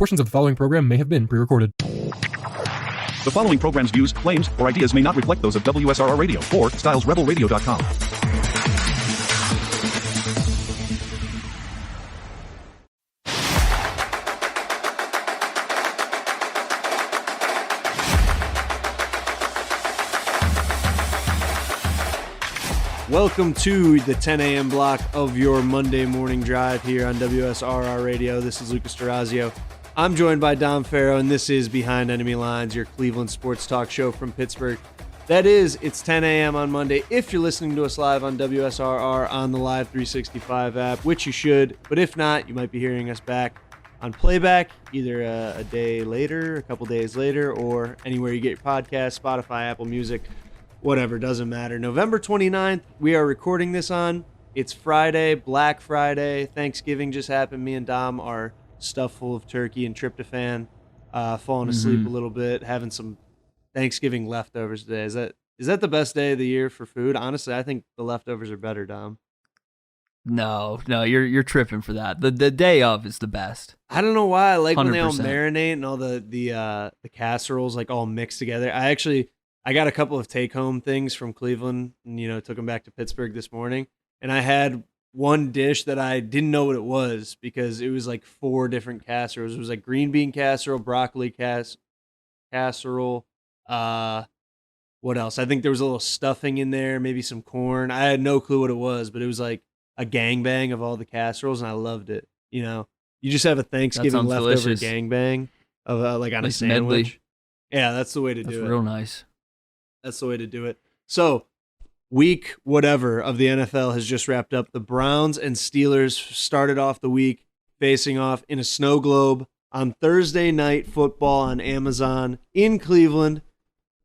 Portions of the following program may have been pre-recorded. The following program's views, claims, or ideas may not reflect those of WSRR Radio or StylesRebelRadio.com. Welcome to the 10 a.m. block of your Monday morning drive here on WSRR Radio. This is Lucas Durazio. I'm joined by Dom Farrow, and this is Behind Enemy Lines, your Cleveland sports talk show from Pittsburgh. That is, it's 10 a.m. on Monday if you're listening to us live on WSRR on the Live 365 app, which you should. But if not, you might be hearing us back on playback either a day later, a couple days later, or anywhere you get your podcast, Spotify, Apple Music, whatever, doesn't matter. November 29th, we are recording this on. It's Friday, Black Friday. Thanksgiving just happened. Me and Dom are stuffed full of turkey and tryptophan, falling asleep a little bit, having some Thanksgiving leftovers today. Is that the best day of the year for food? Honestly, I think the leftovers are better, Dom. No, you're tripping for that. The day of is the best. I don't know why. I like 100%. When they all 100%. marinate and all the casseroles like all mixed together. I got a couple of take-home things from Cleveland and, took them back to Pittsburgh this morning. And I had one dish that I didn't know what it was because it was like 4 different casseroles. It was like green bean casserole, broccoli casserole. What else? I think there was a little stuffing in there, maybe some corn. I had no clue what it was, but it was like a gangbang of all the casseroles, and I loved it. You just have a Thanksgiving leftover delicious. Gangbang of like on nice a sandwich. medley. Yeah, that's the way to do it. That's real nice. That's the way to do it. So, week whatever of the NFL has just wrapped up. The Browns and Steelers started off the week facing off in a snow globe on Thursday Night Football on Amazon in Cleveland.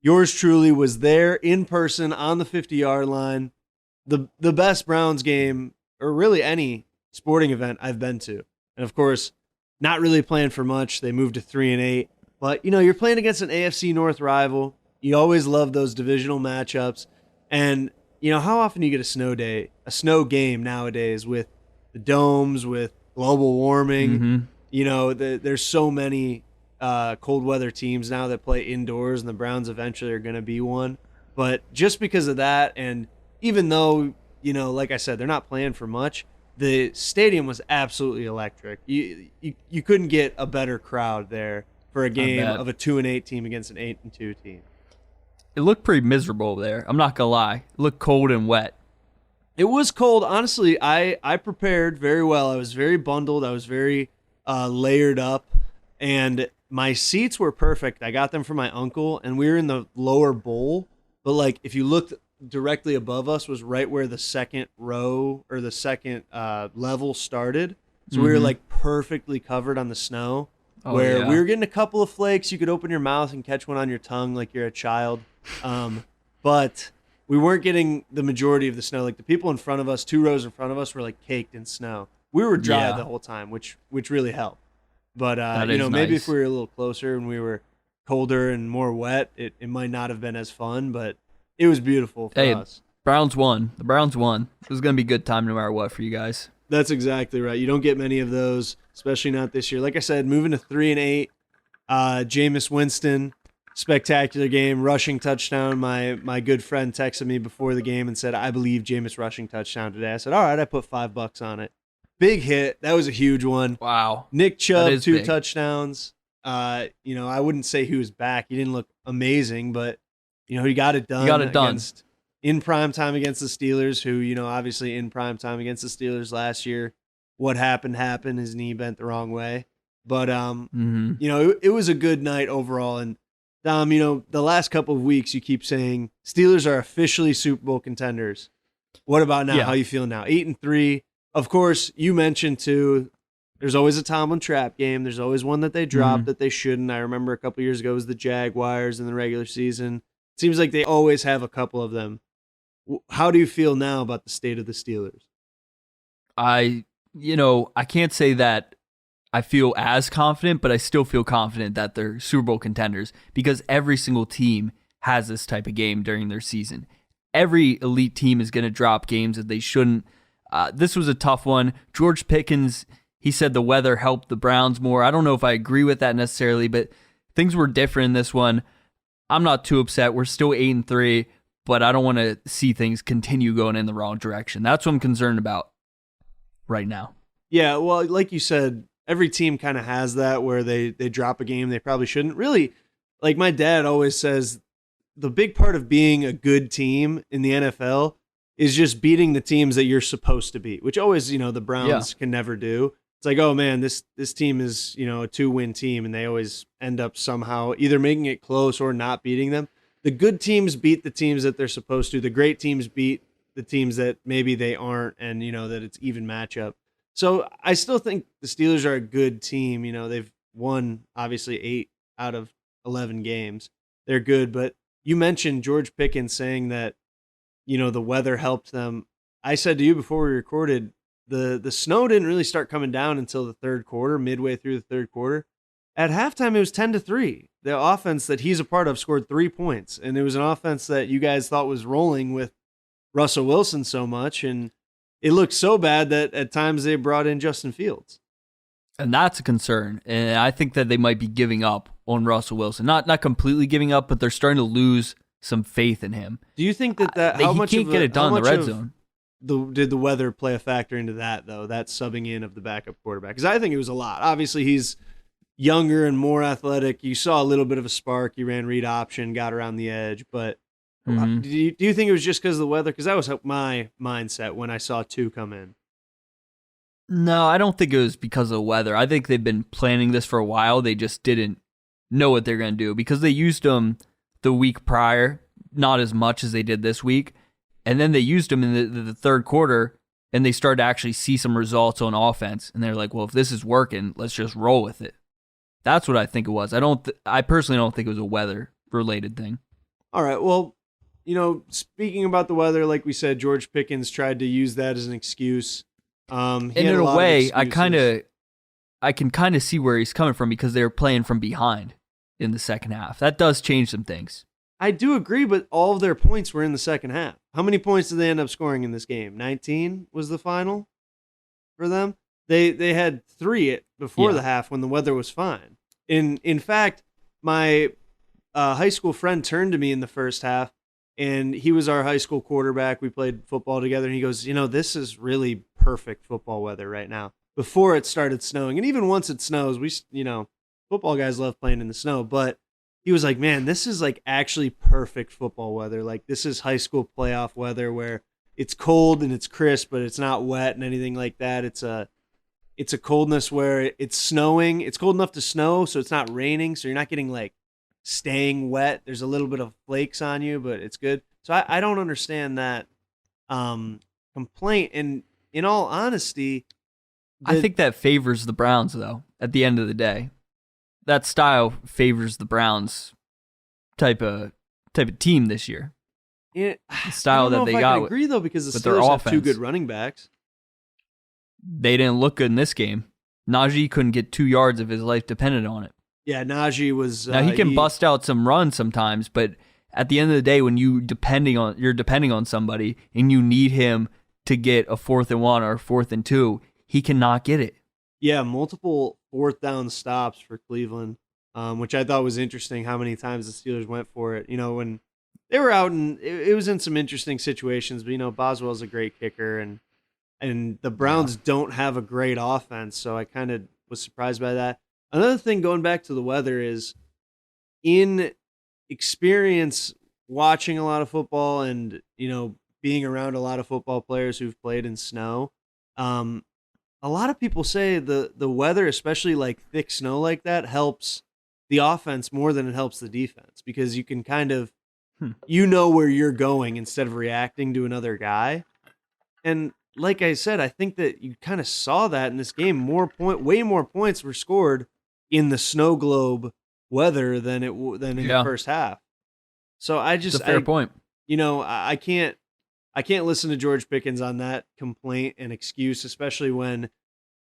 Yours truly was there in person on the 50-yard line. The best Browns game, or really any sporting event I've been to. And of course, not really playing for much. They moved to 3-8. But, you're playing against an AFC North rival. You always love those divisional matchups. And, how often do you get a snow game nowadays with the domes, with global warming? There's so many cold weather teams now that play indoors, and the Browns eventually are going to be one. But just because of that, and even though, like I said, they're not playing for much, the stadium was absolutely electric. You couldn't get a better crowd there for a game of a 2-8 team against an 8-2 team. It looked pretty miserable there. I'm not gonna lie. It looked cold and wet. It was cold. Honestly, I prepared very well. I was very bundled. I was very layered up, and my seats were perfect. I got them from my uncle, and we were in the lower bowl. But like, if you looked directly above us, was right where the second row or the second level started. So we were like perfectly covered on the snow. We were getting a couple of flakes. You could open your mouth and catch one on your tongue like you're a child. But we weren't getting the majority of the snow. Like the people in front of us, 2 rows in front of us, were like caked in snow. We were dry the whole time, which really helped. But, maybe nice. if we were a little closer and we were colder and more wet, it might not have been as fun, but it was beautiful for us. Browns won. The Browns won. It was going to be a good time no matter what for you guys. That's exactly right. You don't get many of those, especially not this year. Like I said, moving to 3-8, Jameis Winston, spectacular game, rushing touchdown. My good friend texted me before the game and said, I believe Jameis rushing touchdown today. I said, all right, I put $5 on it. Big hit. That was a huge one. Wow. Nick Chubb, 2 big. touchdowns. I wouldn't say he was back. He didn't look amazing, but, he got it done. In prime time against the Steelers, who, obviously in prime time against the Steelers last year. What happened. His knee bent the wrong way. But, it was a good night overall. And, Dom, the last couple of weeks you keep saying Steelers are officially Super Bowl contenders. What about now? Yeah. How you feel now? 8-3. Of course, you mentioned, too, there's always a Tomlin trap game. There's always one that they drop that they shouldn't. I remember a couple years ago it was the Jaguars in the regular season. It seems like they always have a couple of them. How do you feel now about the state of the Steelers? I can't say that I feel as confident, but I still feel confident that they're Super Bowl contenders because every single team has this type of game during their season. Every elite team is going to drop games that they shouldn't. This was a tough one. George Pickens, he said the weather helped the Browns more. I don't know if I agree with that necessarily, but things were different in this one. I'm not too upset. We're still 8-3, but I don't want to see things continue going in the wrong direction. That's what I'm concerned about right now. Yeah, well, like you said, every team kind of has that where they drop a game they probably shouldn't. Really, like my dad always says, the big part of being a good team in the NFL is just beating the teams that you're supposed to beat, which always, the Browns can never do. It's like, oh man, this team is, a 2-win team, and they always end up somehow either making it close or not beating them. The good teams beat the teams that they're supposed to. The great teams beat the teams that maybe they aren't, and that it's even matchup. So I still think the Steelers are a good team. They've won obviously 8 out of 11 games. They're good, but you mentioned George Pickens saying that, the weather helped them. I said to you before we recorded, the snow didn't really start coming down until the third quarter, midway through the third quarter. At halftime, it was 10-3. The offense that he's a part of scored 3 points, and it was an offense that you guys thought was rolling with Russell Wilson so much, and it looked so bad that at times they brought in Justin Fields. And that's a concern. And I think that they might be giving up on Russell Wilson. Not completely giving up, but they're starting to lose some faith in him. Do you think that he can't get it done in the red zone? Did the weather play a factor into that, though, that subbing in of the backup quarterback? Because I think it was a lot. Obviously, he's younger and more athletic. You saw a little bit of a spark. He ran read option, got around the edge. But do you think it was just because of the weather? Because that was my mindset when I saw 2 come in. No, I don't think it was because of the weather. I think they've been planning this for a while. They just didn't know what they're going to do because they used them the week prior, not as much as they did this week. And then they used them in the third quarter, and they started to actually see some results on offense. And they're like, well, if this is working, let's just roll with it. That's what I think it was. I personally don't think it was a weather-related thing. All right, well, speaking about the weather, like we said, George Pickens tried to use that as an excuse. And in a way, I can kind of see where he's coming from because they were playing from behind in the second half. That does change some things. I do agree, but all of their points were in the second half. How many points did they end up scoring in this game? 19 was the final for them. They had 3 before the half when the weather was fine. In fact, my high school friend turned to me in the first half, and he was our high school quarterback. We played football together, and he goes, this is really perfect football weather right now. Before it started snowing, and even once it snows, football guys love playing in the snow, but he was like, man, this is like actually perfect football weather. Like this is high school playoff weather where it's cold and it's crisp, but it's not wet and anything like that. It's a coldness where it's snowing. It's cold enough to snow, so it's not raining, so you're not getting like staying wet. There's a little bit of flakes on you, but it's good. So I don't understand that complaint. And in all honesty, I think that favors the Browns, though, at the end of the day. That style favors the Browns type of team this year. The style that they got. I agree, though, because the Steelers have 2 good running backs. They didn't look good in this game. Najee couldn't get 2 yards if his life depended on it. Yeah, Najee was. Now he can bust out some runs sometimes, but at the end of the day, when you're depending on somebody and you need him to get a 4th and 1 or a 4th and 2, he cannot get it. Yeah, multiple 4th down stops for Cleveland, which I thought was interesting. How many times the Steelers went for it? When they were out, and it was in some interesting situations. But Boswell's a great kicker, and the Browns don't have a great offense, so I kind of was surprised by that. Another thing, going back to the weather, is in experience watching a lot of football and being around a lot of football players who've played in snow. A lot of people say the weather, especially like thick snow like that, helps the offense more than it helps the defense because you can kind of, where you're going instead of reacting to another guy. And like I said, I think that you kind of saw that in this game. Way more points were scored in the snow globe weather than in the first half. So It's a fair point. I can't listen to George Pickens on that complaint and excuse, especially when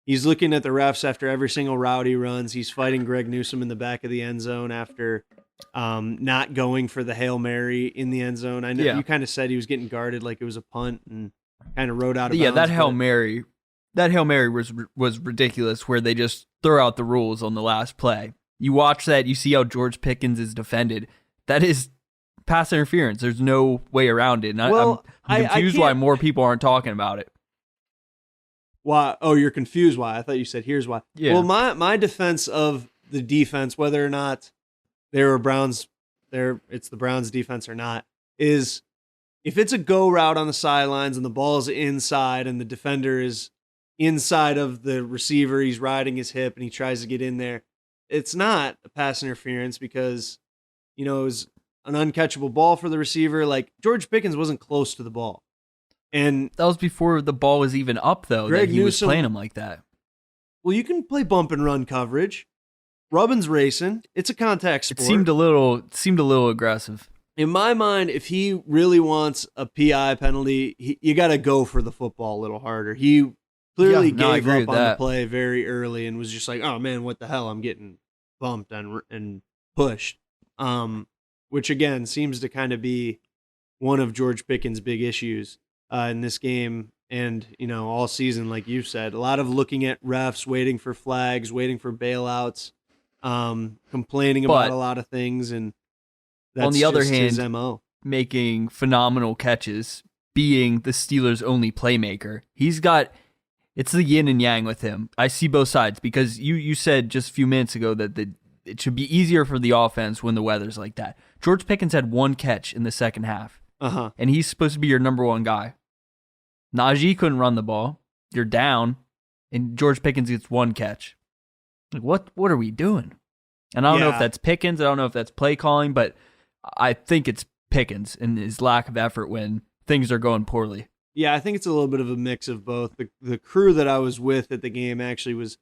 he's looking at the refs after every single route he runs. He's fighting Greg Newsome in the back of the end zone after not going for the Hail Mary in the end zone. I know you kind of said he was getting guarded like it was a punt and kind of rode out of bounds. That Hail Mary that Hail Mary was ridiculous, where they just throw out the rules on the last play. You watch that, you see how George Pickens is defended. That is pass interference. There's no way around it. And Well, I'm confused why more people aren't talking about it. Why? Oh, you're confused why. I thought you said here's why. Yeah. Well, my defense of the defense, whether or not they were Browns, it's the Browns defense or not, is if it's a go route on the sidelines and the ball is inside and the defender is inside of the receiver, he's riding his hip and he tries to get in there, it's not a pass interference because, it was an uncatchable ball for the receiver. Like, George Pickens wasn't close to the ball. And that was before the ball was even up, though, Greg that he was Newsome, playing him like that. Well, you can play bump and run coverage. Rubbin's racing. It's a contact sport. It seemed a little aggressive. In my mind, if he really wants a PI penalty, you got to go for the football a little harder. He clearly gave up on the play very early and was just like, oh, man, what the hell? I'm getting bumped and pushed. Which, again, seems to kind of be one of George Pickens' big issues in this game and, all season, like you said. A lot of looking at refs, waiting for flags, waiting for bailouts, complaining about a lot of things. And that's on the other just hand, his MO. Making phenomenal catches, being the Steelers' only playmaker. It's the yin and yang with him. I see both sides because you said just a few minutes ago that it should be easier for the offense when the weather's like that. George Pickens had one catch in the second half, and he's supposed to be your number one guy. Najee couldn't run the ball. You're down, and George Pickens gets one catch. Like, what are we doing? And I don't know if that's Pickens. I don't know if that's play calling, but I think it's Pickens and his lack of effort when things are going poorly. Yeah, I think it's a little bit of a mix of both. The crew that I was with at the game actually was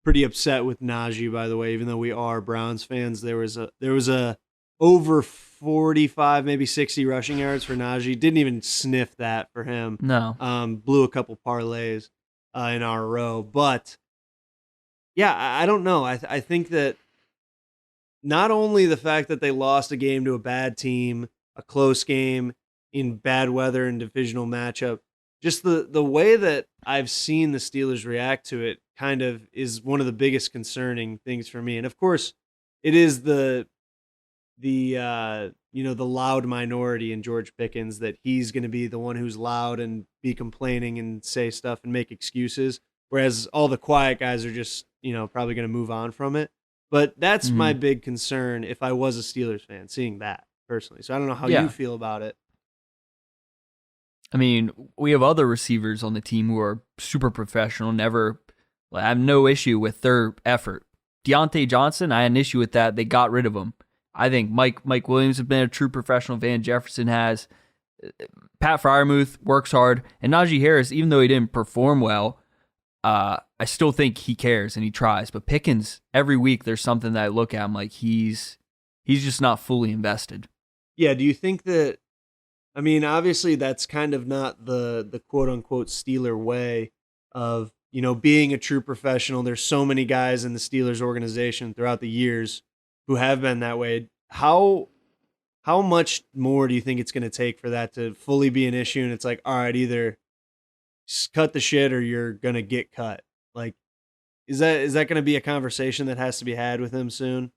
pretty upset with Najee, by the way, even though we are Browns fans. There was a over 45, maybe 60 rushing yards for Najee. Didn't even sniff that for him. No. Blew a couple parlays in our row. But, yeah, I don't know. I think that not only the fact that they lost a game to a bad team, a close game in bad weather and divisional matchup, just the way that I've seen the Steelers react to it kind of is one of the biggest concerning things for me. And of course, it is the loud minority in George Pickens, that he's going to be the one who's loud and be complaining and say stuff and make excuses, whereas all the quiet guys are just, probably going to move on from it. But that's my big concern if I was a Steelers fan, seeing that personally. So I don't know how you feel about it. I mean, we have other receivers on the team who are super professional, I have no issue with their effort. Deontay Johnson, I had an issue with that. They got rid of him. I think Mike Williams has been a true professional. Van Jefferson has. Pat Freiermuth works hard. And Najee Harris, even though he didn't perform well, I still think he cares and he tries. But Pickens, every week there's something that I look at, I'm like, he's just not fully invested. Yeah, do you think that, I mean, obviously that's kind of not the quote-unquote Steeler way of, being a true professional. There's so many guys in the Steelers organization throughout the years who have been that way. How much more do you think it's going to take for that to fully be an issue? And it's like, all right, either cut the shit or you're going to get cut. Like, is that going to be a conversation that has to be had with him soon?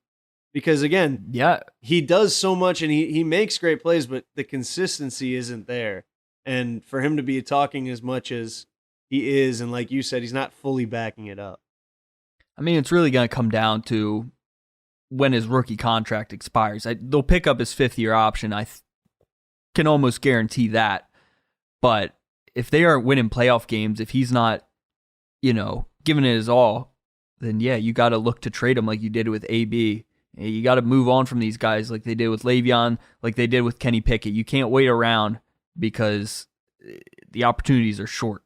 Because again, he does so much and he makes great plays, but the consistency isn't there. And for him to be talking as much as he is, and like you said, he's not fully backing it up. I mean, it's really going to come down to when his rookie contract expires. They'll pick up his fifth-year option. I can almost guarantee that. But if they aren't winning playoff games, if he's not, giving it his all, then you got to look to trade him like you did with AB. You got to move on from these guys like they did with Le'Veon, like they did with Kenny Pickett. You can't wait around because the opportunities are short.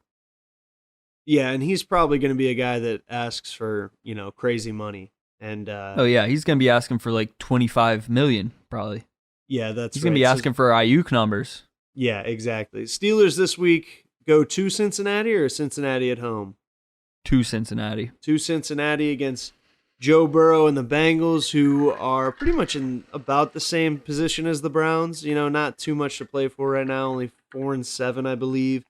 Yeah, and he's probably going to be a guy that asks for, crazy money. And he's going to be asking for like $25 million probably. Yeah, he's going to be asking for Ayuk numbers. Yeah, exactly. Steelers this week go to Cincinnati or Cincinnati at home? To Cincinnati. To Cincinnati against Joe Burrow and the Bengals, who are pretty much in about the same position as the Browns. Not too much to play for right now, only 4-7, I believe.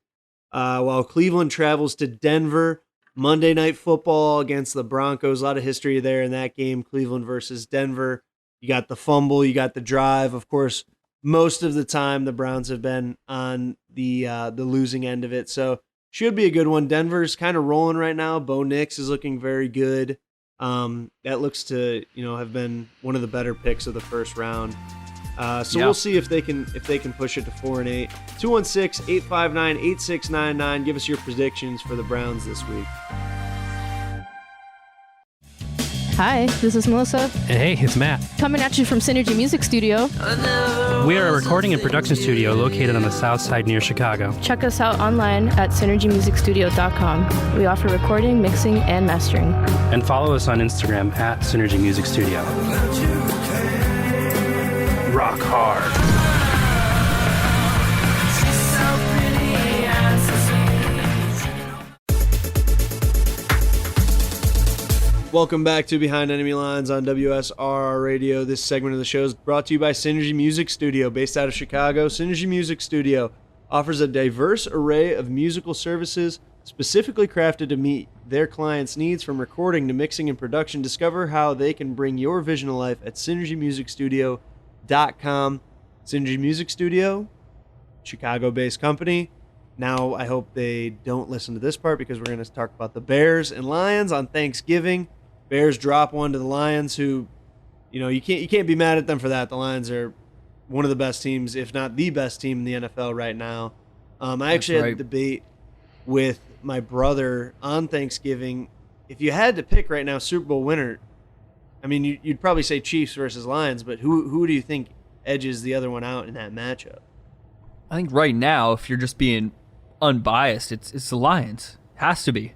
While Cleveland travels to Denver, Monday Night Football against the Broncos. A lot of history there in that game. Cleveland versus Denver. You got the fumble. You got the drive. Of course, most of the time the Browns have been on the losing end of it. So should be a good one. Denver's kind of rolling right now. Bo Nix is looking very good. That looks to have been one of the better picks of the first round. We'll see if they can push it to 4-8. 216-859-8699. Give us your predictions for the Browns this week. Hi, this is Melissa. And hey, it's Matt. Coming at you from Synergy Music Studio. We are a recording and production studio located on the south side near Chicago. Check us out online at synergymusicstudio.com. We offer recording, mixing, and mastering. And follow us on Instagram at Synergy Music Studio. Rock hard. Welcome back to Behind Enemy Lines on WSRR Radio. This segment of the show is brought to you by Synergy Music Studio, based out of Chicago. Synergy Music Studio offers a diverse array of musical services specifically crafted to meet their clients' needs, from recording to mixing and production. Discover how they can bring your vision to life at synergymusicstudio.com. Synergy Music Studio, Chicago-based company. Now, I hope they don't listen to this part because we're going to talk about the Bears and Lions on Thanksgiving. Bears drop one to the Lions, who, you can't be mad at them for that. The Lions are one of the best teams, if not the best team in the NFL right now. I actually had a debate with my brother on Thanksgiving. If you had to pick right now Super Bowl winner, I mean, you'd probably say Chiefs versus Lions, but who do you think edges the other one out in that matchup? I think right now, if you're just being unbiased, it's the Lions. Has to be.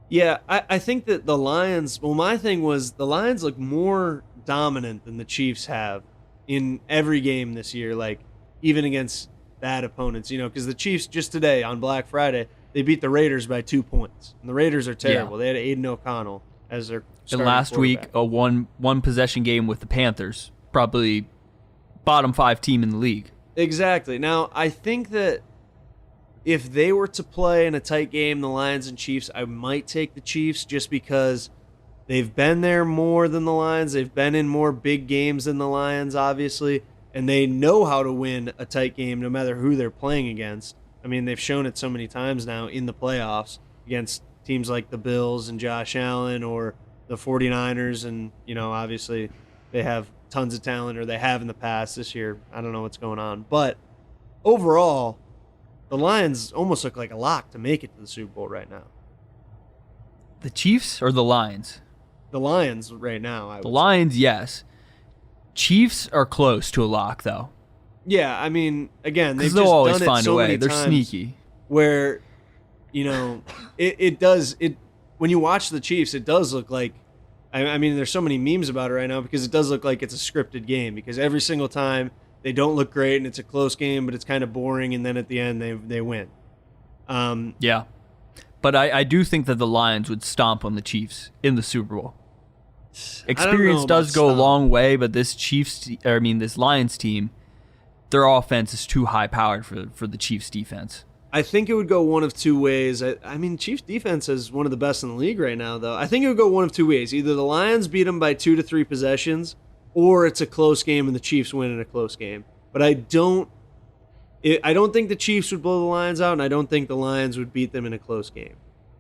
Yeah, I think that the Lions, my thing was the Lions look more dominant than the Chiefs have in every game this year, like even against bad opponents, because the Chiefs just today on Black Friday, they beat the Raiders by 2 points. And the Raiders are terrible. Yeah. They had Aiden O'Connell as their starting and last week, a one possession game with the Panthers, probably bottom 5 team in the league. Exactly. Now, I think that if they were to play in a tight game, the Lions and Chiefs, I might take the Chiefs just because they've been there more than the Lions. They've been in more big games than the Lions, obviously, and they know how to win a tight game no matter who they're playing against. I mean, they've shown it so many times now in the playoffs against teams like the Bills and Josh Allen or the 49ers, and, obviously they have tons of talent, or they have in the past. This year, I don't know what's going on. But overall, the Lions almost look like a lock to make it to the Super Bowl right now. The Chiefs or the Lions? The Lions right now. The Lions, yes. Chiefs are close to a lock, though. Yeah, I mean, again, they've they'll just always done it find so a way. many They're times sneaky. Where, it does. When you watch the Chiefs, it does look like, I mean, there's so many memes about it right now because it does look like it's a scripted game, because every single time they don't look great and it's a close game, but it's kind of boring, and then at the end they win. Yeah. But I do think that the Lions would stomp on the Chiefs in the Super Bowl. Experience does go a long way, but this Lions team, their offense is too high-powered for the Chiefs' defense. I think it would go one of two ways. I mean, Chiefs' defense is one of the best in the league right now, though. I think it would go one of two ways. Either the Lions beat them by 2 to 3 possessions, or it's a close game and the Chiefs win in a close game. But I don't think the Chiefs would blow the Lions out, and I don't think the Lions would beat them in a close game.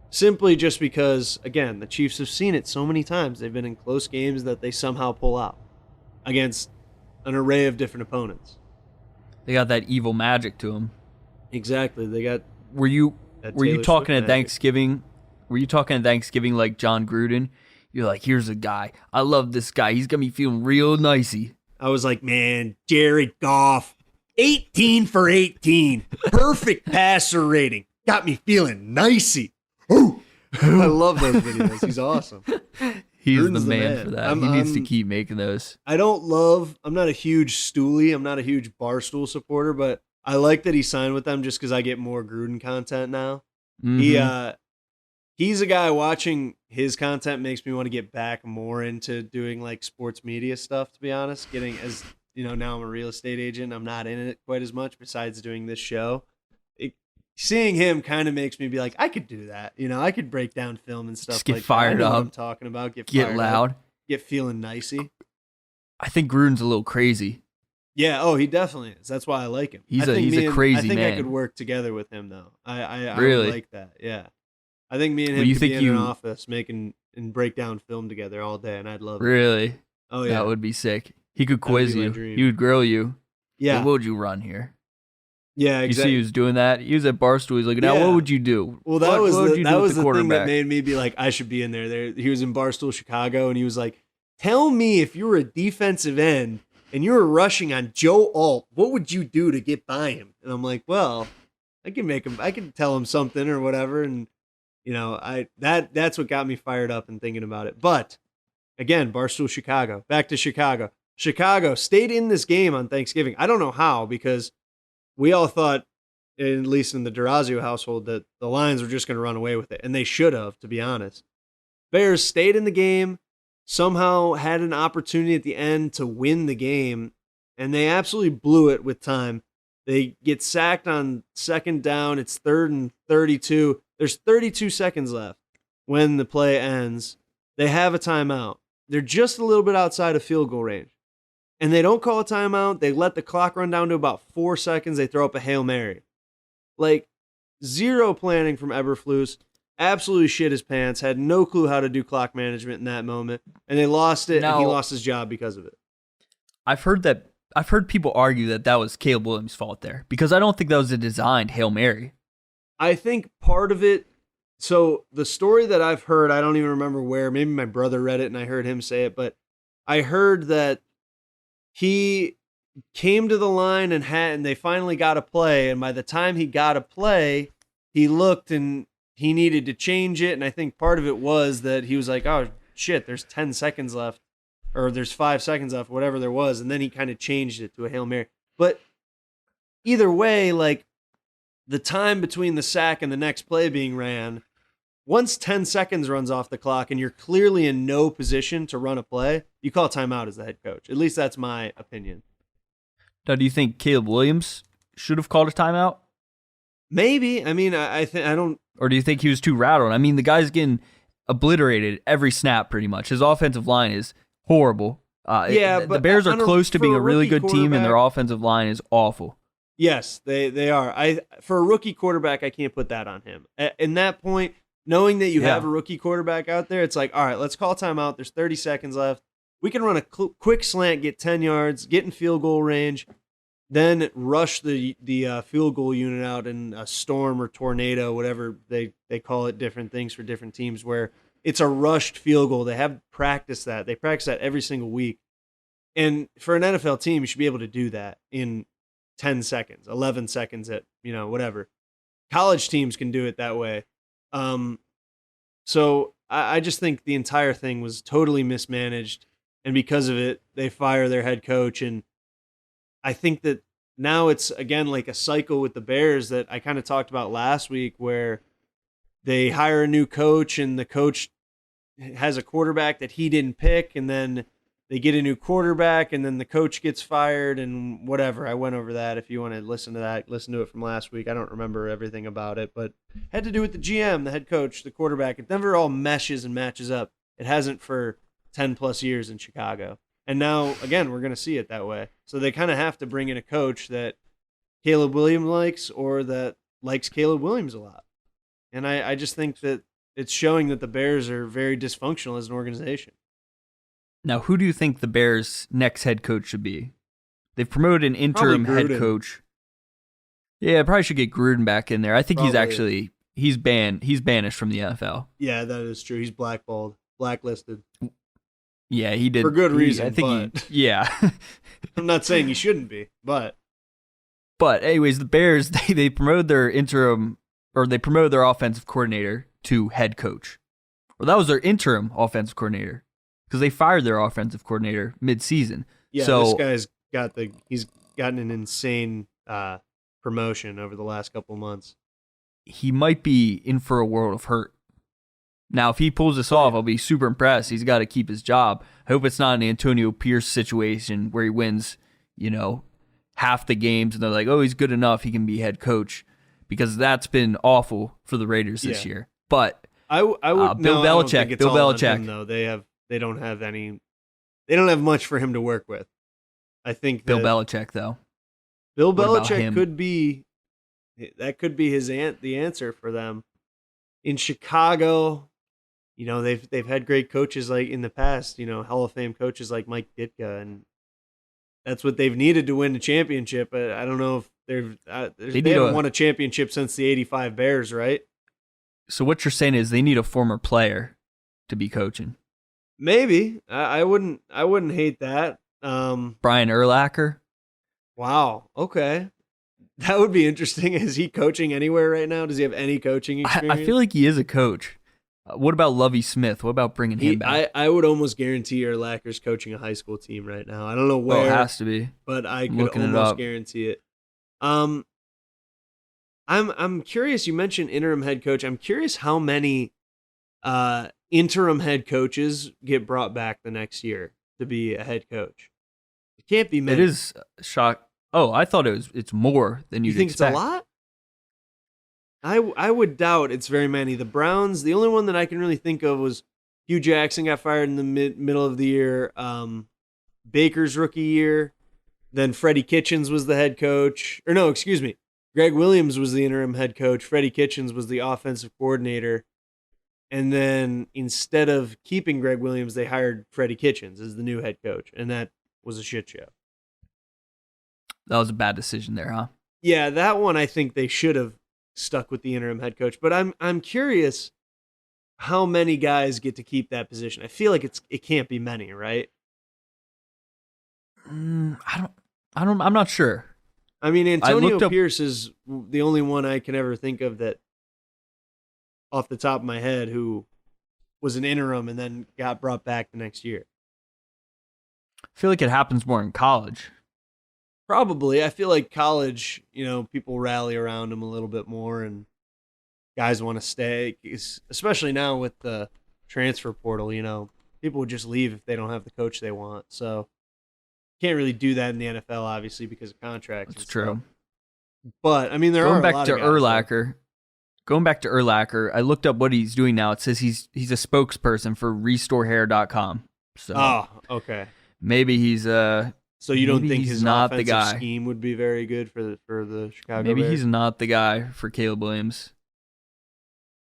Simply just because, again, the Chiefs have seen it so many times. They've been in close games that they somehow pull out against an array of different opponents. They got that evil magic to them. Exactly. They got. Were you talking at magic. Thanksgiving? Were you talking at Thanksgiving like John Gruden? You're like, here's a guy. I love this guy. He's got me feeling real nicey. I was like, man, Jared Goff, 18 for 18, perfect passer rating, got me feeling nicey. Ooh. I love those videos. He's awesome. He's Gruden's the man for that. He needs to keep making those. I'm not a huge Stooley. I'm not a huge Barstool supporter, but I like that he signed with them just because I get more Gruden content now. Mm-hmm. He's a guy, watching his content makes me want to get back more into doing like sports media stuff, to be honest. Getting, as now I'm a real estate agent. I'm not in it quite as much besides doing this show. seeing him kind of makes me be like, I could do that. I could break down film and stuff. Just get like fired that. I know up. what I'm talking about. Get Get fired loud. up, get feeling nicey. I think Gruden's a little crazy. Yeah. Oh, he definitely is. That's why I like him. He's I a think me crazy I think man. I could work together with him though. I Really? would like that. Yeah. I think me and Well, him you could be think in an you- office making and break down film together all day, and I'd love it. Really? Oh yeah. That would be sick. He could That would quiz be my you. dream. He would grill you. Yeah. Like, what would you run here? Yeah. You see, Exactly. he was doing that. He was at Barstool. He's like, now Yeah. what would you do? Well, that What was would the, you that do with was the thing that quarterback? made me be like, I should be in there. He was in Barstool, Chicago, and he was like, "Tell me if you were a defensive end and you were rushing on Joe Alt, what would you do to get by him?" And I'm like, well, I can tell him something or whatever, and that's what got me fired up and thinking about it. But again, Barstool, Chicago. Back to Chicago. Chicago stayed in this game on Thanksgiving. I don't know how, because we all thought, at least in the Durazio household, that the Lions were just going to run away with it. And they should have, to be honest. Bears stayed in the game, somehow had an opportunity at the end to win the game, and they absolutely blew it with time. They get sacked on second down. It's 3rd and 32. There's 32 seconds left when the play ends. They have a timeout. They're just a little bit outside of field goal range. And they don't call a timeout. They let the clock run down to about 4 seconds. They throw up a Hail Mary. Like, zero planning from Eberflus. Absolutely shit his pants. Had no clue how to do clock management in that moment. And they lost it, and he Now- lost his job because of it. I've heard people argue that was Caleb Williams' fault there, because I don't think that was a designed Hail Mary. I think part of it, so the story that I've heard, I don't even remember where, maybe my brother read it and I heard him say it, but I heard that he came to the line and they finally got a play, and by the time he got a play, he looked and he needed to change it, and I think part of it was that he was like, oh shit, there's 10 seconds left, or there's 5 seconds left, whatever there was, and then he kind of changed it to a Hail Mary. But either way, like, the time between the sack and the next play being ran, once 10 seconds runs off the clock and you're clearly in no position to run a play, you call timeout as the head coach. At least that's my opinion. Now, do you think Caleb Williams should have called a timeout? Maybe. I mean, I don't. Or do you think he was too rattled? I mean, the guy's getting obliterated every snap pretty much. His offensive line is horrible. Yeah, the but Bears are close to for being a a really rookie good team, and their quarterback- offensive line is awful. Yes, they are. For a rookie quarterback, I can't put that on him. In that point, knowing that you Yeah. have a rookie quarterback out there, it's like, all right, let's call timeout. There's 30 seconds left. We can run a quick slant, get 10 yards, get in field goal range, then rush the field goal unit out in a storm or tornado, whatever they call it, different things for different teams, where it's a rushed field goal. They have practiced that. They practice that every single week. And for an NFL team, you should be able to do that in 10 seconds, 11 seconds at, whatever. College teams can do it that way. So I just think the entire thing was totally mismanaged. And because of it, they fire their head coach. And I think that now it's, again, like a cycle with the Bears that I kind of talked about last week, where they hire a new coach and the coach has a quarterback that he didn't pick, and then they get a new quarterback, and then the coach gets fired, and whatever. I went over that. If you want to listen to that, listen to it from last week. I don't remember everything about it, but it had to do with the GM, the head coach, the quarterback. It never all meshes and matches up. It hasn't for 10 plus years in Chicago. And now, again, we're going to see it that way. So they kind of have to bring in a coach that Caleb Williams likes, or that likes Caleb Williams a lot. And I just think that it's showing that the Bears are very dysfunctional as an organization. Now, who do you think the Bears' next head coach should be? They've promoted an interim Probably head Gruden. coach. Yeah, probably should get Gruden back in there. I think Probably. he's banished from the NFL. Yeah, that is true. He's blacklisted. Yeah, he did For good reason, I think but- yeah. I'm not saying he shouldn't be, but But anyways, the Bears they promoted their they promoted their offensive coordinator to head coach. Well, that was their interim offensive coordinator, because they fired their offensive coordinator mid-season. yeah, So- this guy's he's gotten an insane promotion over the last couple months. He might be in for a world of hurt. Now, if he pulls this off, I'll be super impressed. He's got to keep his job. I hope it's not an Antonio Pierce situation where he wins, half the games, and they're like, oh, he's good enough, he can be head coach. because that's been awful for the Raiders this Yeah. year. But I would Bill no, I don't think Belichick. it's Bill all on Belichick. him, though. They don't have much for him to work with. I think Bill that Belichick, though. Bill What about Belichick him? could be the answer for them. In Chicago, they've had great coaches like in the past, Hall of Fame coaches like Mike Ditka, and that's what they've needed to win a championship. But I don't know if they haven't won a championship since the '85 Bears, right? So what you're saying is they need a former player to be coaching. Maybe I wouldn't hate that. Brian Urlacher. Wow. Okay. That would be interesting. Is he coaching anywhere right now? Does he have any coaching experience? I feel like he is a coach. What about Lovie Smith? What about bringing him back? I would almost guarantee Urlacher's coaching a high school team right now. I don't know where. Oh, it has to be. But I could Looking it almost up. guarantee it. I'm curious. You mentioned interim head coach. I'm curious how many interim head coaches get brought back the next year to be a head coach. It can't be many. It is shock. Oh, I thought it's more than You you'd think expect. it's a lot? I would doubt it's very many. The Browns, the only one that I can really think of was Hugh Jackson got fired in the middle of the year. Baker's rookie year. Then Freddie Kitchens was the head coach. Or no, excuse me. Greg Williams was the interim head coach. Freddie Kitchens was the offensive coordinator. And then instead of keeping Greg Williams, they hired Freddie Kitchens as the new head coach. And that was a shit show. That was a bad decision there, huh? Yeah, that one I think they should have stuck with the interim head coach. But I'm curious how many guys get to keep that position. I feel like it can't be many, right? I'm not sure. I mean, Antonio looked up- Pierce is the only one I can ever think of that, off the top of my head, who was an interim and then got brought back the next year. I feel like it happens more in college. Probably. I feel like college, people rally around him a little bit more and guys want to stay, especially now with the transfer portal, people would just leave if they don't have the coach they want. So can't really do that in the NFL, obviously, because of contracts. That's true. But, I mean, there Going are a back lot to of guys Urlacher, I looked up what he's doing now. It says he's a spokesperson for restorehair.com. So Oh, okay. maybe he's So you don't maybe think he's his not the offensive guy. scheme would be very good for the Chicago maybe Bears? he's not the guy for Caleb Williams.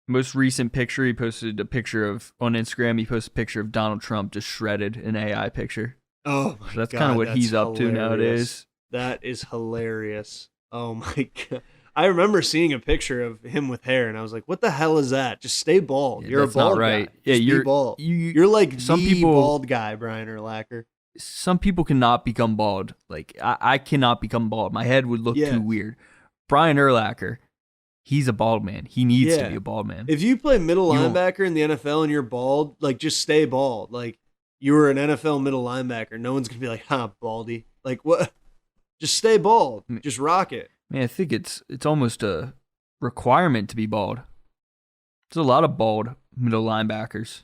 Most recent picture, he posted a picture of on Instagram. He posted a picture of Donald Trump just shredded, an AI picture. Oh my So that's God, kind of what that's he's up to hilarious. nowadays. That is hilarious. Oh my God. I remember seeing a picture of him with hair, and I was like, "What the hell is that? Just stay bald. Yeah, You're a that's not bald right. guy. Yeah, Just be you're bald. you- You're like some the people- bald guy, Brian Urlacher." Some people cannot become bald. Like I cannot become bald. My head would look Yeah. too weird. Brian Urlacher, he's a bald man. He needs Yeah. to be a bald man. If you play middle You won't- linebacker in the NFL and you're bald, like just stay bald. Like you were an NFL middle linebacker. No one's gonna be like, "Huh, baldy." Like what? Just stay bald. Just rock it. Man, I think it's almost a requirement to be bald. There's a lot of bald middle linebackers.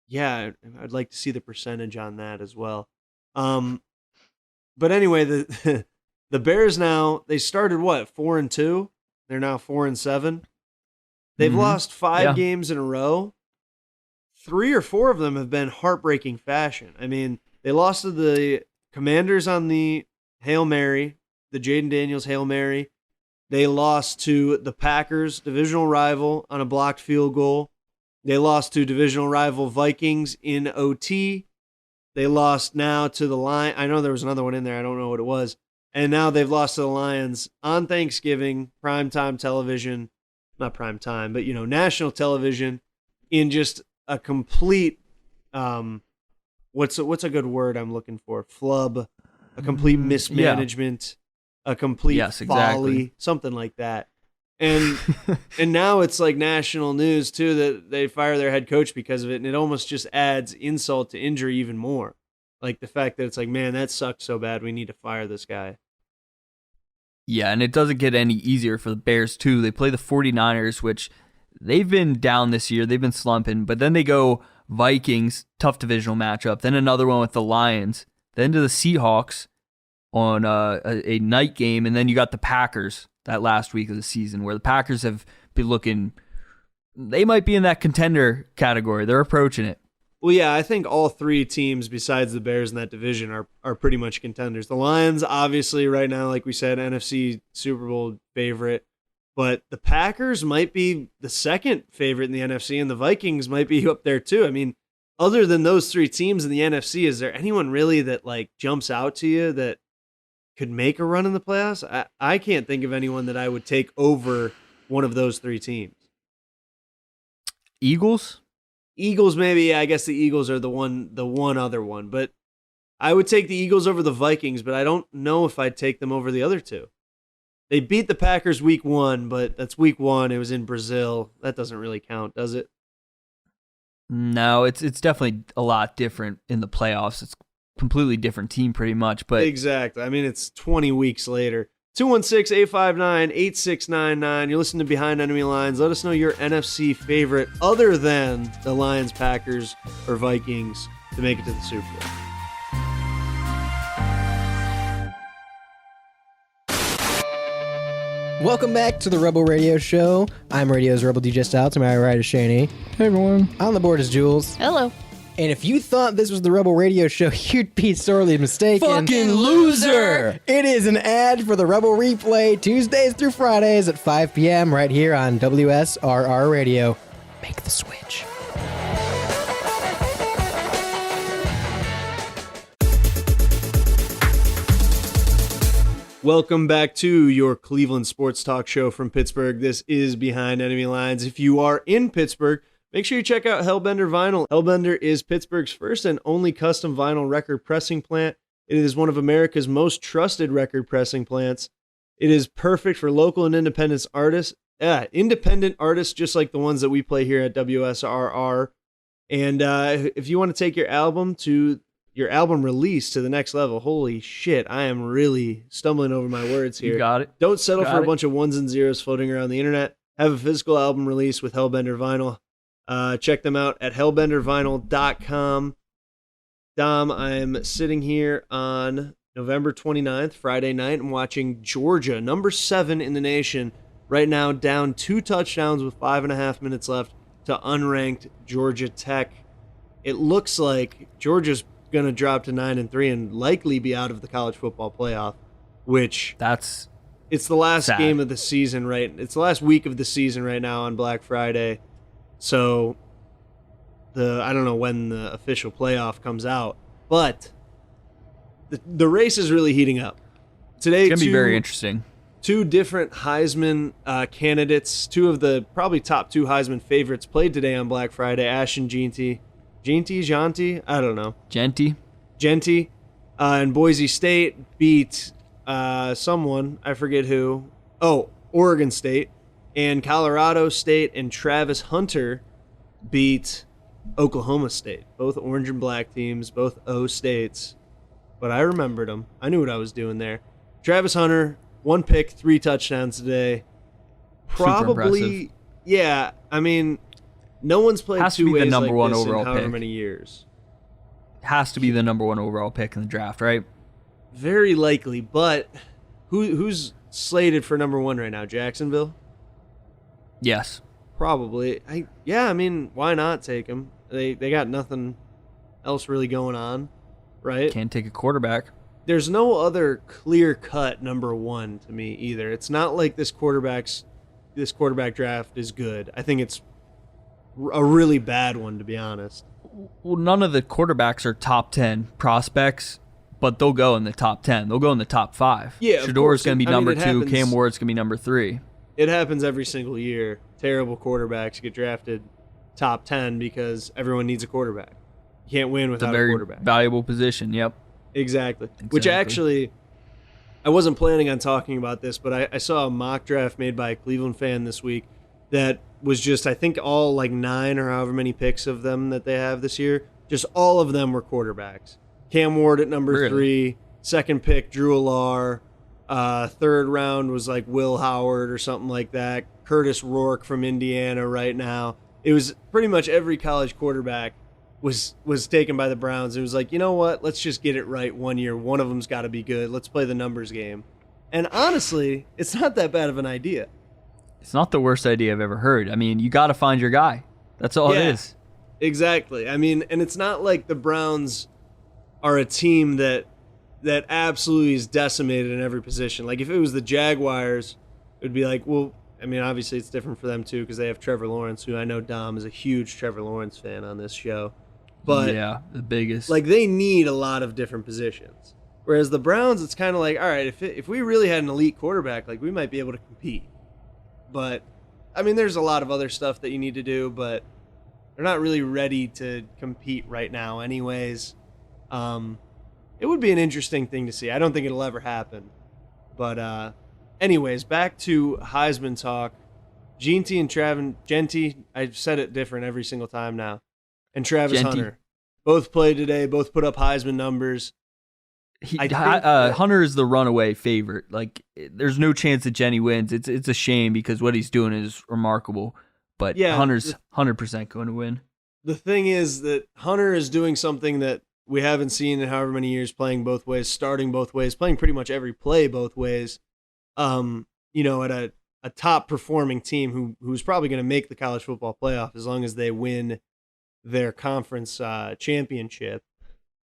Yeah, I'd like to see the percentage on that as well. But anyway, the the Bears now, they started what, 4-2? They're now 4-7. They've Mhm. lost 5 Yeah. games in a row. 3 or 4 of them have been heartbreaking fashion. I mean, they lost to the Commanders on the Hail Mary, the Jaden Daniels Hail Mary. They lost to the Packers, divisional rival, on a blocked field goal. They lost to divisional rival Vikings in OT. They lost now to the Lions. I know there was another one in there. I don't know what it was. And now they've lost to the Lions on Thanksgiving, primetime television. Not primetime, but, national television in just a complete, what's a good word I'm looking for? Flub, a complete mismanagement, a complete Yes, folly, exactly. something like that. And and now it's like national news too that they fire their head coach because of it, and it almost just adds insult to injury even more. Like the fact that it's like, man, that sucks so bad, we need to fire this guy. Yeah, and it doesn't get any easier for the Bears, too. They play the 49ers, which they've been down this year. They've been slumping. But then they go Vikings, tough divisional matchup. Then another one with the Lions. Then to the Seahawks. on a night game, and then you got the Packers that last week of the season, where the Packers have been looking. They might be in that contender category. They're approaching it. Well, yeah, I think all three teams besides the Bears in that division are pretty much contenders. The Lions, obviously, right now, like we said, NFC Super Bowl favorite. But the Packers might be the second favorite in the NFC, and the Vikings might be up there too. I mean, other than those three teams in the NFC, is there anyone really that like jumps out to you that could make a run in the playoffs? I can't think of anyone that I would take over one of those three teams. Eagles, maybe. I guess the Eagles are the one other one, but I would take the Eagles over the Vikings, but I don't know if I'd take them over the other two. They beat the Packers week 1, but that's week 1. It was in Brazil. That doesn't really count, does it? no, it's definitely a lot different in the playoffs. It's a completely different team, pretty much. But Exactly. I mean, it's 20 weeks later. 216-859-8699. You're listening to Behind Enemy Lines. Let us know your NFC favorite other than the Lions, Packers, or Vikings to make it to the Super Bowl. Welcome back to the Rebel Radio Show. I'm Radio's Rebel DJ Style. To my right is Shani. Hey, everyone. On the board is Jules. Hello. And if you thought this was the Rebel Radio Show, you'd be sorely mistaken. Fucking loser! It is an ad for the Rebel Replay Tuesdays through Fridays at 5 p.m. right here on WSRR Radio. Make the switch. Welcome back to your Cleveland sports talk show from Pittsburgh. This is Behind Enemy Lines. If you are in Pittsburgh, make sure you check out Hellbender Vinyl. Hellbender is Pittsburgh's first and only custom vinyl record pressing plant. It is one of America's most trusted record pressing plants. It is perfect for local and independent artists. Independent artists just like the ones that we play here at WSRR. And if you want to take your album release to the next level, holy shit, I am really stumbling over my words here. You got it. Don't settle for a bunch of ones and zeros floating around the internet. Have a physical album release with Hellbender Vinyl. Check them out at hellbendervinyl.com. Dom, I'm sitting here on November 29th, Friday night, and watching Georgia, number 7 in the nation, right now down 2 touchdowns with 5.5 minutes left to unranked Georgia Tech. It looks like Georgia's going to drop to 9-3 and likely be out of the college football playoff, which it's the last sad. game of the season, right? It's the last week of the season right now on Black Friday. So I don't know when the official playoff comes out, but the race is really heating up. Today, It's going to be very interesting. 2 different Heisman candidates, 2 of the probably top 2 Heisman favorites played today on Black Friday. Ashton Jeanty, I don't know. Genty. And Boise State beat someone, I forget who. Oh, Oregon State. And Colorado State and Travis Hunter beat Oklahoma State. Both orange and black teams, both O states. But I remembered them. I knew what I was doing there. Travis Hunter, 1 pick, 3 touchdowns today. Probably, yeah, I mean, no one's played Has to 2 be the ways number like one this overall in however pick. many years. Has to be the number 1 overall pick in the draft, right? Very likely, but who's slated for number 1 right now? Jacksonville? Yes. Probably. I mean, why not take him? They got nothing else really going on, right? Can't take a quarterback. There's no other clear-cut number 1 to me either. It's not like this quarterback draft is good. I think it's a really bad one, to be honest. Well, none of the quarterbacks are top 10 prospects, but they'll go in the top 10. They'll go in the top 5. Yeah, of Shador's course. going to be I mean, number it 2. happens. Cam Ward's going to be number 3. It happens every single year. Terrible quarterbacks get drafted top 10 because everyone needs a quarterback. You can't win It's a without a very quarterback. valuable position. Yep. Exactly. Which actually, I wasn't planning on talking about this, but I saw a mock draft made by a Cleveland fan this week that was just, I think, all like 9 or however many picks of them that they have this year. Just all of them were quarterbacks. Cam Ward at number 3, second pick, Drew Allar. Third round was like Will Howard or something like that. Curtis Rourke from Indiana right now. It was pretty much every college quarterback was taken by the Browns. It was like, you know what? Let's just get it right one year. One of them's got to be good. Let's play the numbers game. And honestly, it's not that bad of an idea. It's not the worst idea I've ever heard. I mean, you got to find your guy. That's all it is. Exactly. I mean, and it's not like the Browns are a team that absolutely is decimated in every position. Like if it was the Jaguars, it would be like, well, I mean, obviously it's different for them too because they have Trevor Lawrence, who I know Dom is a huge Trevor Lawrence fan on this show. But yeah, the biggest. Like they need a lot of different positions. Whereas the Browns, it's kind of like, all right, if we really had an elite quarterback, like we might be able to compete. But I mean, there's a lot of other stuff that you need to do, but they're not really ready to compete right now anyways. It would be an interesting thing to see. I don't think it'll ever happen. But anyways, back to Heisman talk. Genty, I've said it different every single time now. And Travis Hunter. Both played today, both put up Heisman numbers. Hunter is the runaway favorite. Like, there's no chance that Jenny wins. It's a shame because what he's doing is remarkable. But yeah, Hunter's 100% going to win. The thing is that Hunter is doing something that we haven't seen in however many years, playing both ways, starting both ways, playing pretty much every play both ways. At a top performing team who's probably going to make the college football playoff as long as they win their conference championship.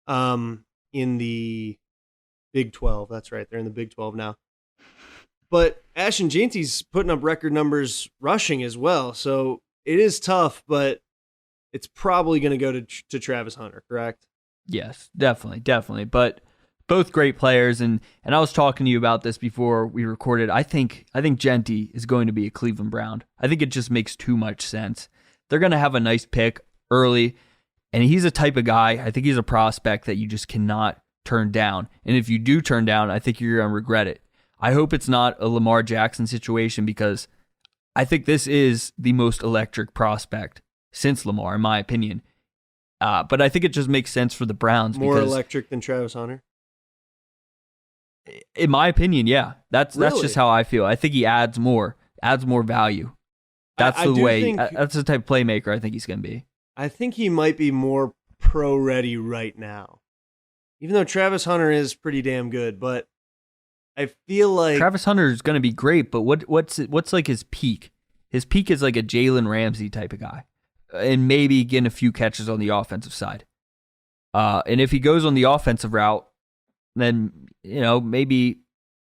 In the Big 12. That's right. They're in the Big 12 now. But Ashton Jeanty's putting up record numbers rushing as well. So it is tough, but it's probably going to go to Travis Hunter, correct? Yes, definitely. But both great players, and I was talking to you about this before we recorded. I think Genty is going to be a Cleveland Brown. I think it just makes too much sense. They're going to have a nice pick early, and he's a type of guy, I think he's a prospect that you just cannot turn down. And if you do turn down, I think you're going to regret it. I hope it's not a Lamar Jackson situation because I think this is the most electric prospect since Lamar, in my opinion. But I think it just makes sense for the Browns. More electric than Travis Hunter? In my opinion, yeah. That's just how I feel. I think he adds more value. That's that's the type of playmaker I think he's going to be. I think he might be more pro-ready right now. Even though Travis Hunter is pretty damn good, but I feel like Travis Hunter is going to be great, but what's like his peak? His peak is like a Jalen Ramsey type of guy, and maybe getting a few catches on the offensive side. And if he goes on the offensive route, then maybe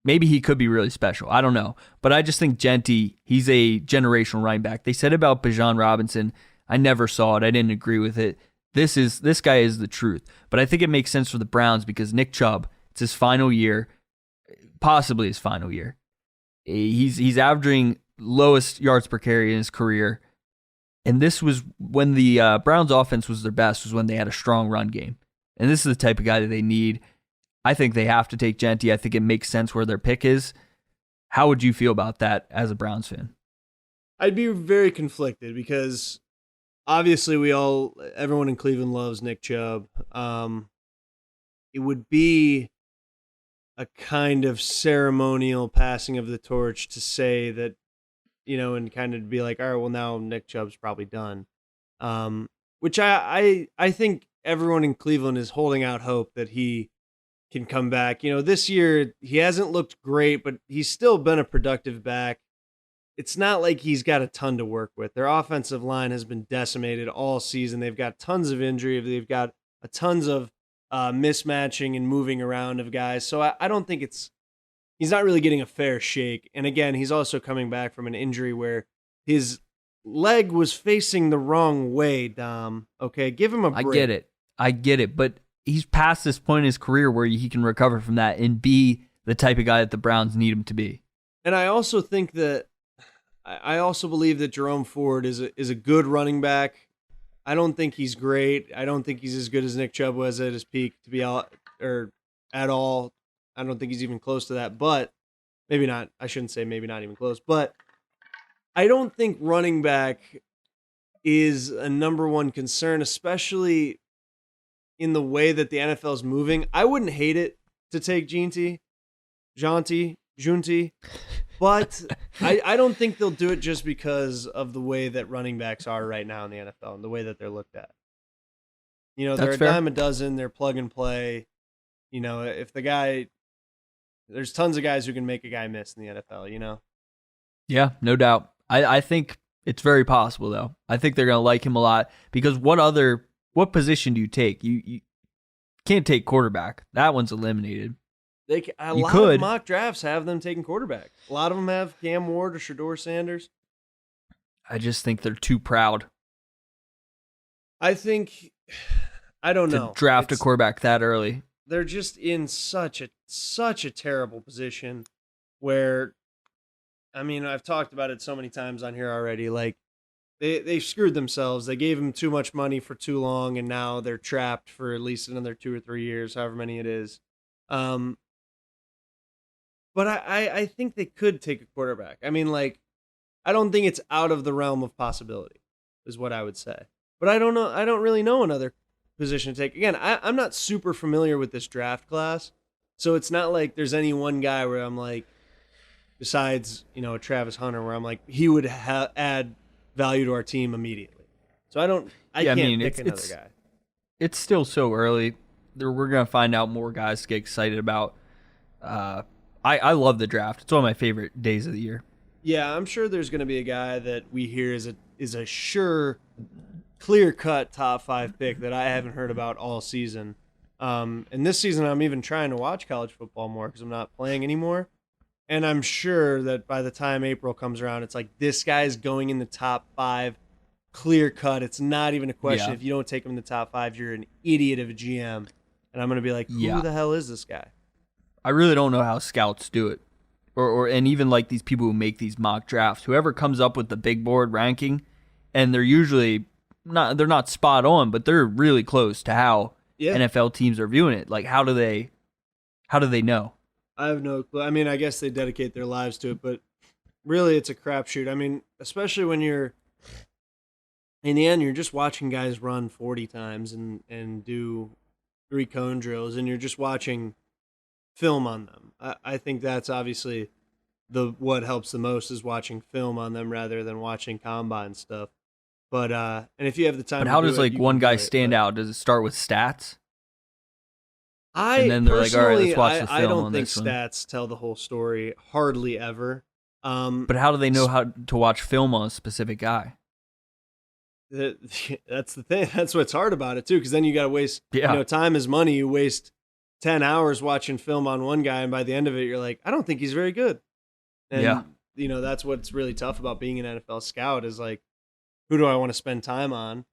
he could be really special. I don't know, but I just think Genty, he's a generational running back. They said about Bijan Robinson, I never saw it. I didn't agree with it. This guy is the truth, but I think it makes sense for the Browns because Nick Chubb, it's his final year. Possibly his final year. He's averaging lowest yards per carry in his career. And this was when the Browns offense was their best, was when they had a strong run game. And this is the type of guy that they need. I think they have to take Genty. I think it makes sense where their pick is. How would you feel about that as a Browns fan? I'd be very conflicted because obviously everyone in Cleveland loves Nick Chubb. It would be a kind of ceremonial passing of the torch to say that, and kind of be like, all right, well, now Nick Chubb's probably done. Which I think everyone in Cleveland is holding out hope that he can come back. This year he hasn't looked great, but he's still been a productive back. It's not like he's got a ton to work with. Their offensive line has been decimated all season. They've got tons of injury. They've got tons of mismatching and moving around of guys. So I don't think he's not really getting a fair shake. And again, he's also coming back from an injury where his leg was facing the wrong way, Dom. Okay, give him a break. I get it. But he's past this point in his career where he can recover from that and be the type of guy that the Browns need him to be. And I also believe that Jerome Ford is a good running back. I don't think he's great. I don't think he's as good as Nick Chubb was at his peak at all. I don't think he's even close to that, but maybe not. I shouldn't say maybe not even close, but I don't think running back is a number one concern, especially in the way that the NFL is moving. I wouldn't hate it to take Junti, but I don't think they'll do it just because of the way that running backs are right now in the NFL and the way that they're looked at. they're That's a fair. dime a dozen. They're plug and play. If the guy, there's tons of guys who can make a guy miss in the NFL. Yeah, no doubt. I think it's very possible though. I think they're gonna like him a lot because what position do you take? You can't take quarterback. That one's eliminated. A lot could. of mock drafts have them taking quarterback. A lot of them have Cam Ward or Shador Sanders. I just think they're too proud I don't to know. draft a quarterback that early. They're just in such a terrible position where, I've talked about it so many times on here already. Like they screwed themselves. They gave him too much money for too long, and now they're trapped for at least another 2 or 3 years, however many it is. But I think they could take a quarterback. I don't think it's out of the realm of possibility, is what I would say. But I don't know. I don't really know another position to take. Again, I'm not super familiar with this draft class, so it's not like there's any one guy where I'm like, besides Travis Hunter, where I'm like he would add value to our team immediately. So I can't pick another guy. It's still so early. We're gonna find out more guys to get excited about. I love the draft. It's one of my favorite days of the year. Yeah, I'm sure there's going to be a guy that we hear is a sure, clear-cut top 5 pick that I haven't heard about all season. And this season, I'm even trying to watch college football more because I'm not playing anymore. And I'm sure that by the time April comes around, it's like this guy's going in the top 5, clear-cut. It's not even a question. Yeah. If you don't take him in the top 5, you're an idiot of a GM. And I'm going to be like, who the hell is this guy? I really don't know how scouts do it. And even like these people who make these mock drafts, whoever comes up with the big board ranking, and they're usually they're not spot on, but they're really close to how NFL teams are viewing it. Like how do they know? I have no clue. I guess they dedicate their lives to it, but really it's a crapshoot. Especially when you're in the end, you're just watching guys run 40 times and do 3 cone drills, and you're just watching film on them. I think that's obviously what helps the most is watching film on them rather than watching combine stuff. But and if you have the time, But how to does do it, like you one can guy do it, stand but out? Does it start with stats? And then they're like, all right, let's watch the I film don't on think this one. stats tell the whole story. Hardly ever. But how do they know how to watch film on a specific guy? That's the thing. That's what's hard about it too, because then you got to waste. Yeah. Time is money. You waste 10 hours watching film on one guy, and by the end of it, you're like, I don't think he's very good. And, that's what's really tough about being an NFL scout is like, who do I want to spend time on?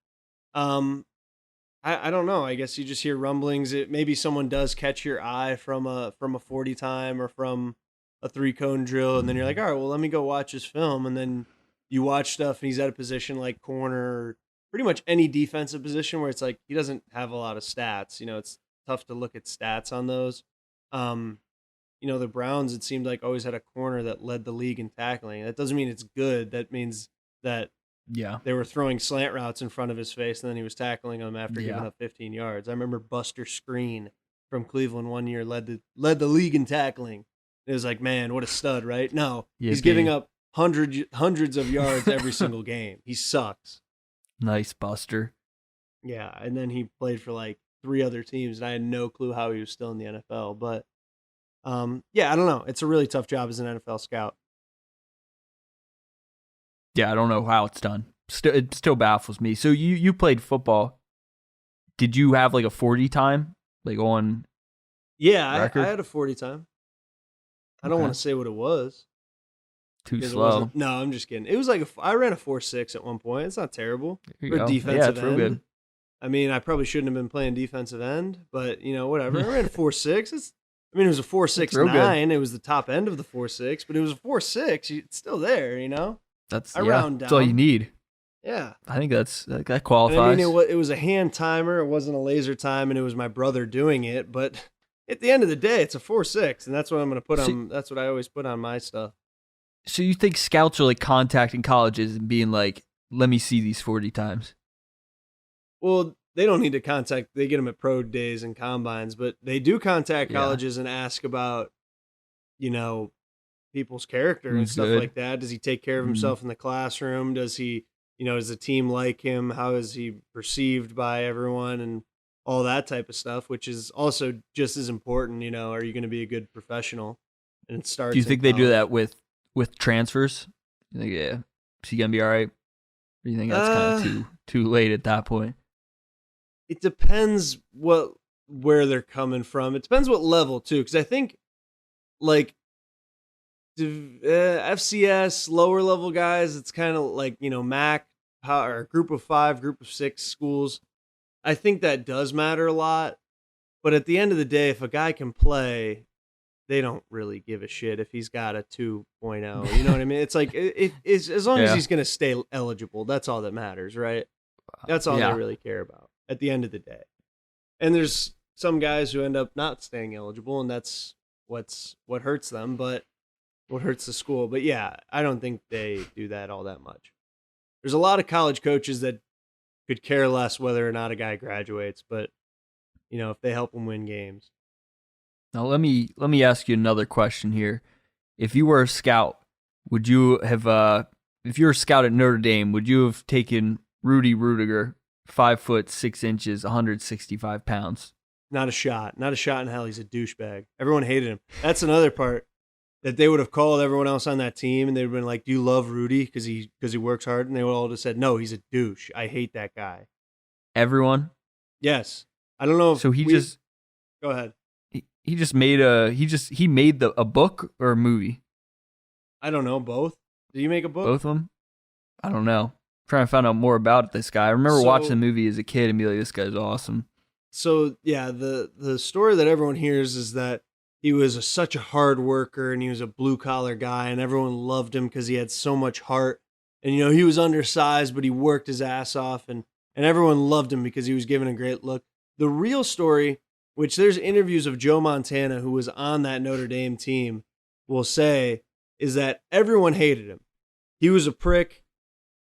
I don't know. I guess you just hear rumblings. Maybe someone does catch your eye from a 40 time or from a 3 cone drill, and then you're like, all right, well, let me go watch his film, and then you watch stuff, and he's at a position like corner, or pretty much any defensive position where it's like he doesn't have a lot of stats. It's tough to look at stats on those. The Browns, it seemed like always had a corner that led the league in tackling. That doesn't mean it's good. That means that they were throwing slant routes in front of his face, and then he was tackling them after giving up 15 yards. I remember Buster Screen from Cleveland one year led the league in tackling. It was like, man, what a stud, right? No, he's giving up hundreds of yards every single game. He sucks. Nice, Buster. Yeah, and then he played for like 3 other teams, and I had no clue how he was still in the NFL. But I don't know. It's a really tough job as an NFL scout. Yeah, I don't know how it's done. It still baffles me. So you played football. Did you have like a 40 time, like on? Yeah, record? I had a 40 time. I don't want to say what it was. Too slow. No, I'm just kidding. It was like I ran a 4.6 at one point. It's not terrible for a defensive yeah, it's real end. good. I probably shouldn't have been playing defensive end, but whatever. I ran a 4.6. It was a 4.69. It was the top end of the 4.6, but it was a 4.6. It's still there, That's round that's all you down. need. Yeah. I think that qualifies. And it was a hand timer. It wasn't a laser time, and it was my brother doing it. But at the end of the day, it's a 4.6, and that's what I'm going to put on. That's what I always put on my stuff. So you think scouts are like contacting colleges and being like, "Let me see these 40 times." Well, they don't need to contact. They get them at pro days and combines, but they do contact colleges and ask about, people's character and Who's stuff good. like that. Does he take care of himself in the classroom? Does he, does the team like him? How is he perceived by everyone? And all that type of stuff, which is also just as important. Are you going to be a good professional? And it starts. Do you in think they do college. that with transfers? You think, yeah, is he gonna be all right? Or do you think that's kind of too late at that point? It depends where they're coming from. It depends what level too, because I think like FCS lower level guys, it's kind of like MAC or group of 5, group of 6 schools. I think that does matter a lot, but at the end of the day, if a guy can play, they don't really give a shit if he's got a 2.0. You know what I mean? It's like it's as long as he's going to stay eligible, that's all that matters, right? That's all they really care about at the end of the day. And there's some guys who end up not staying eligible, and that's what hurts them, but what hurts the school. But yeah, I don't think they do that all that much. There's a lot of college coaches that could care less whether or not a guy graduates, but if they help him win games. Now let me ask you another question here. If you were a scout, would you have if you were a scout at Notre Dame, would you have taken Rudy Rudiger, 5'6", 165 pounds? Not a shot. Not a shot in hell. He's a douchebag. Everyone hated him. That's another part that they would have called everyone else on that team, and they'd have been like, "Do you love Rudy because he works hard?" And they would all have said, "No, he's a douche. I hate that guy." Everyone? Yes. I don't know. So Go ahead. He just made a book or a movie? I don't know. Both. Did you make a book? Both of them? I don't know. I'm trying to find out more about this guy. I remember watching the movie as a kid and be like, "This guy's awesome." So yeah, the story that everyone hears is that he was such a hard worker and he was a blue collar guy, and everyone loved him because he had so much heart. And he was undersized, but he worked his ass off, and everyone loved him because he was given a great look. The real story, which there's interviews of Joe Montana, who was on that Notre Dame team, will say, is that everyone hated him. He was a prick.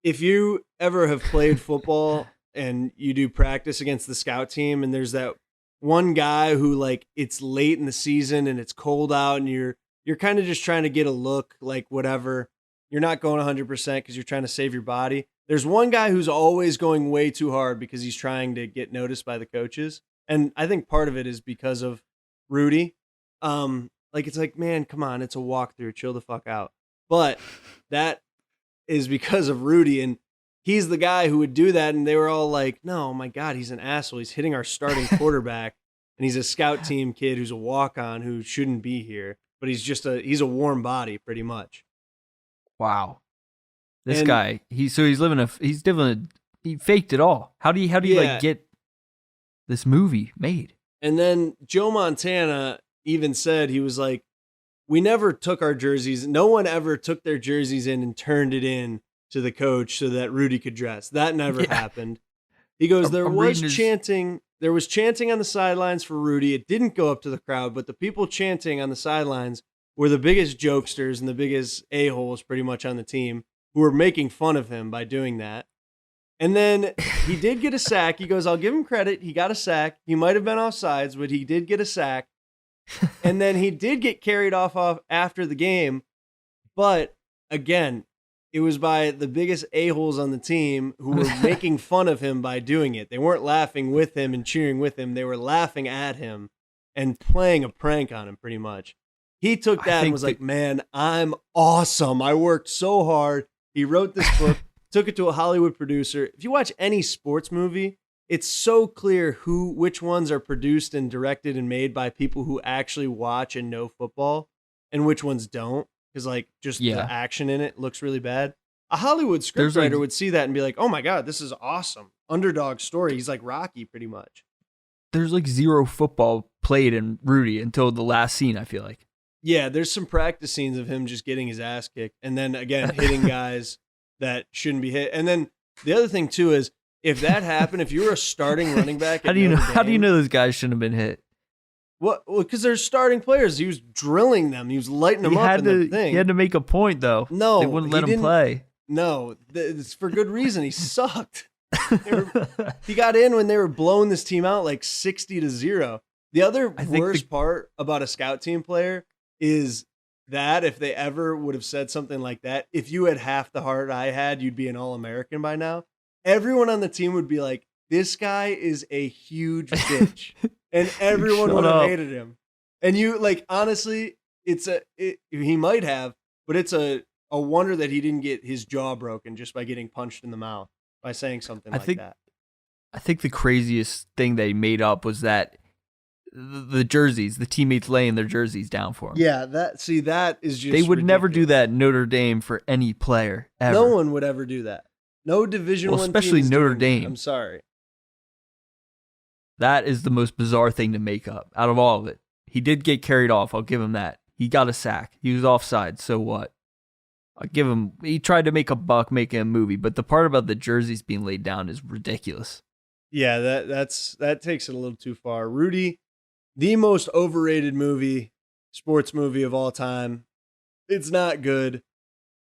If you ever have played football and you do practice against the scout team, and there's that one guy who, like, it's late in the season and it's cold out and you're kind of just trying to get a look, like whatever. You're not going 100% because you're trying to save your body. There's one guy who's always going way too hard because he's trying to get noticed by the coaches. And I think part of it is because of Rudy. It's like, man, come on, it's a walkthrough. Chill the fuck out. But that is because of Rudy, and he's the guy who would do that. And they were all like, no, oh my God, he's an asshole. He's hitting our starting quarterback, and he's a scout team kid who's a walk-on who shouldn't be here. But he's a warm body, pretty much. Wow. This guy, he faked it all. How do you get this movie made? And then Joe Montana even said, he was like, we never took our jerseys. No one ever took their jerseys in and turned it in to the coach so that Rudy could dress. That never happened. He goes, there was chanting on the sidelines for Rudy. It didn't go up to the crowd, but the people chanting on the sidelines were the biggest jokesters and the biggest a-holes pretty much on the team, who were making fun of him by doing that. And then he did get a sack. He goes, I'll give him credit. He got a sack. He might have been offsides, but he did get a sack. And then he did get carried off after the game. But again, it was by the biggest a-holes on the team who were making fun of him by doing it. They weren't laughing with him and cheering with him. They were laughing at him and playing a prank on him pretty much. He took that and was like, man, I'm awesome. I worked so hard. He wrote this book, took it to a Hollywood producer. If you watch any sports movie, it's so clear which ones are produced and directed and made by people who actually watch and know football and which ones don't. Because the action in it looks really bad. A Hollywood scriptwriter would see that and be like, oh my God, this is awesome. Underdog story. He's like Rocky pretty much. There's zero football played in Rudy until the last scene, I feel like. Yeah, there's some practice scenes of him just getting his ass kicked and then again hitting guys that shouldn't be hit. And then the other thing too is, if that happened, if you were a starting running back, how do you know those guys shouldn't have been hit? Well, because they're starting players. He was drilling them. He was lighting them up in the thing. He had to make a point, though. No, they wouldn't let him play. No, it's for good reason. He sucked. He got in when they were blowing this team out 60-0. The other worst part about a scout team player is that if they ever would have said something like that, if you had half the heart I had, you'd be an All-American by now. Everyone on the team would be like, this guy is a huge bitch. And everyone Shut would have up. hated him. And you, like, honestly, he might have, but it's a wonder that he didn't get his jaw broken just by getting punched in the mouth by saying something like that. I think the craziest thing that he made up was that the jerseys, the teammates laying their jerseys down for him. Yeah, that is just They would never do ridiculous. that in Notre Dame for any player ever. No one would ever do that. No Division Well, I especially team is Notre doing that. Dame. I'm sorry. That is the most bizarre thing to make up out of all of it. He did get carried off. I'll give him that. He got a sack. He was offside. So what? I'll give him. He tried to make a buck making a movie, but the part about the jerseys being laid down is ridiculous. Yeah, that takes it a little too far. Rudy, the most overrated sports movie of all time. It's not good.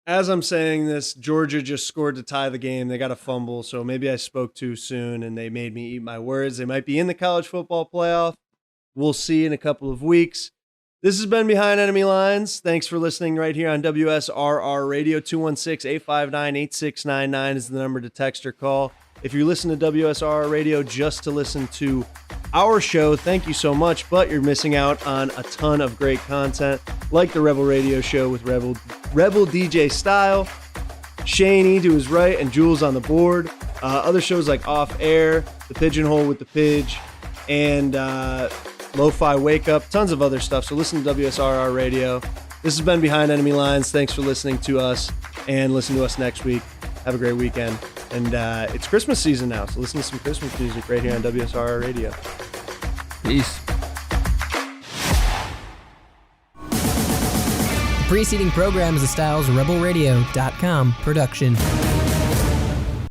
As I'm saying this, Georgia just scored to tie the game. They got a fumble, so maybe I spoke too soon and they made me eat my words. They might be in the college football playoff. We'll see in a couple of weeks. This has been Behind Enemy Lines. Thanks for listening right here on WSRR Radio. 216-859-8699 is the number to text or call. If you listen to WSRR Radio just to listen to our show, thank you so much, but you're missing out on a ton of great content, like the Rebel Radio Show with Rebel DJ Style, Shaney to his right, and Jules on the board. Other shows like Off Air, The Pigeonhole with the Pidge, and Lo-Fi Wake Up, tons of other stuff. So listen to WSRR Radio. This has been Behind Enemy Lines. Thanks for listening to us, and listen to us next week. Have a great weekend. And it's Christmas season now, so listen to some Christmas music right here on WSRR Radio. Peace. The preceding program is a StylesRebelRadio.com production.